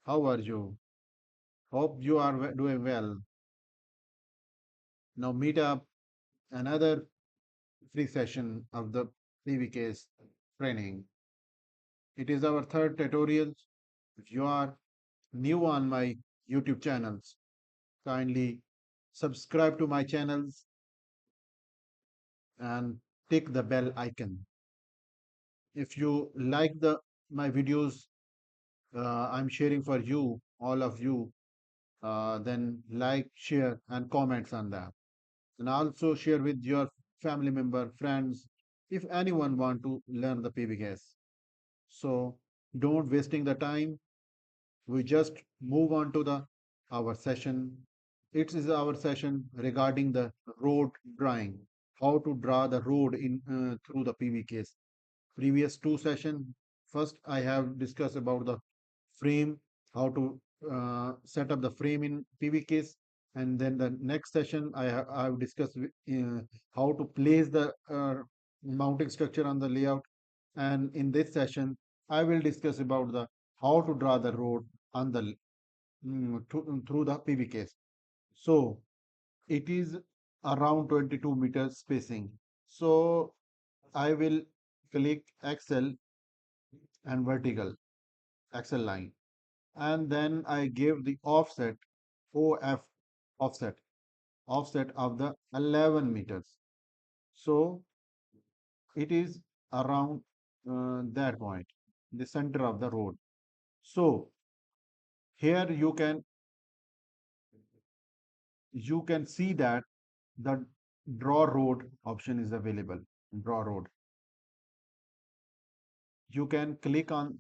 How are you? Hope you are doing well. Now meet up another free session of the PVcase training. It is our third tutorial. If you are new on my YouTube channels, kindly subscribe to my channels and tick the bell icon. If you like the my videos I'm sharing for you, all of you, then like, share, and comments on that. And also share with your family member, friends, if anyone want to learn the PVcase. So don't wasting the time. We just move on to the our session. It is our session regarding the road drawing, how to draw the road in through the PVcase. Previous two session, first I have discussed about the frame, how to set up the frame in PVcase, and then the next session I have discussed how to place the mounting structure on the layout, and in this session I will discuss about the how to draw the road on the through the PVcase. So it is around 22 meters spacing. So I will click Excel and vertical Excel line, and then I give the offset OF offset of the 11 meters. So it is around that point, the center of the road. So here you can see that the draw road option is available. Draw road. You can click on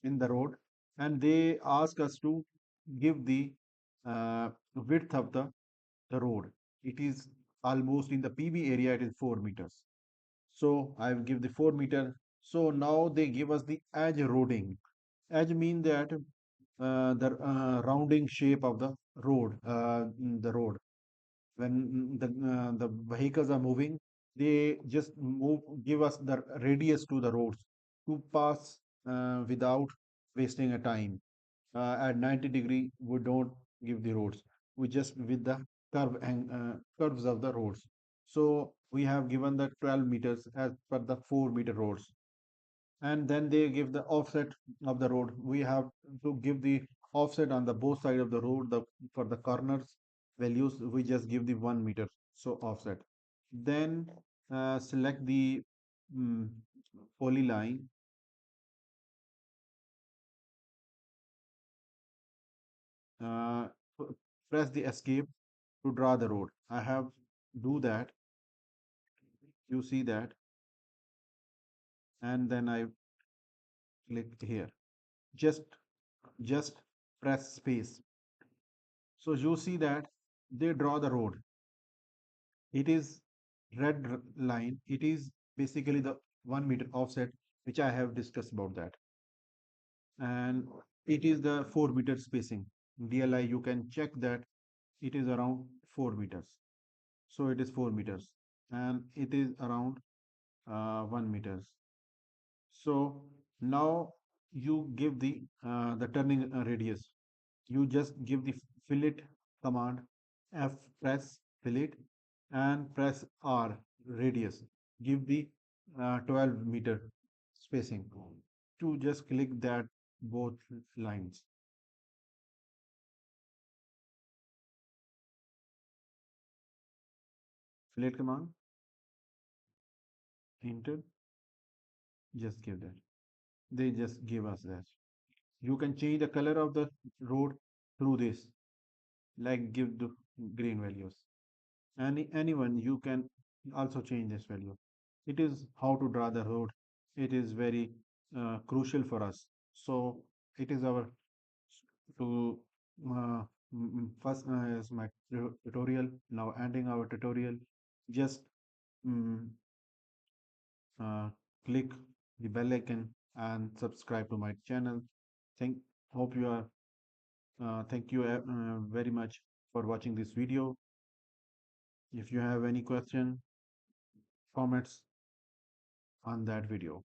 in the road, and they ask us to give the width of the road. It is almost in the PV area, it is 4 meters. So I will give the 4 meter. So now they give us the edge roading. Edge mean that the rounding shape of the road. When the vehicles are moving, they just give us the radius to the roads to pass without wasting a time. At 90-degree, we don't give the roads. We just with the curves of the roads. So we have given the 12 meters as per the 4-meter roads. And then they give the offset of the road. We have to give the offset on the both side of the road. For the corners values, we just give the 1 meter. So offset. Then select the mm, polyline. Uh, Press the escape to draw the road. I have do that. You see that, and then I click here. Just just press space. So you see that they draw the road. It is line. It is basically the 1 meter offset, which I have discussed about that, and it is the 4 meter spacing. DLI, you can check that it is around 4 meters. So it is 4 meters, and it is around 1 meters. So now you give the turning radius. You just give the fillet command, F press fillet, and press R radius. Give the 12-meter spacing to just click that both lines. Fillet command, enter, just give that. They just give us that. You can change the color of the road through this, like give the green values. Anyone you can also change this value. It is how to draw the road. It is very crucial for us. So it is our to first is my tutorial. Now ending our tutorial, just mm, uh, click the bell icon and subscribe to my channel. Thank Hope you are thank you very much for watching this video. If you have any question, comments on that video.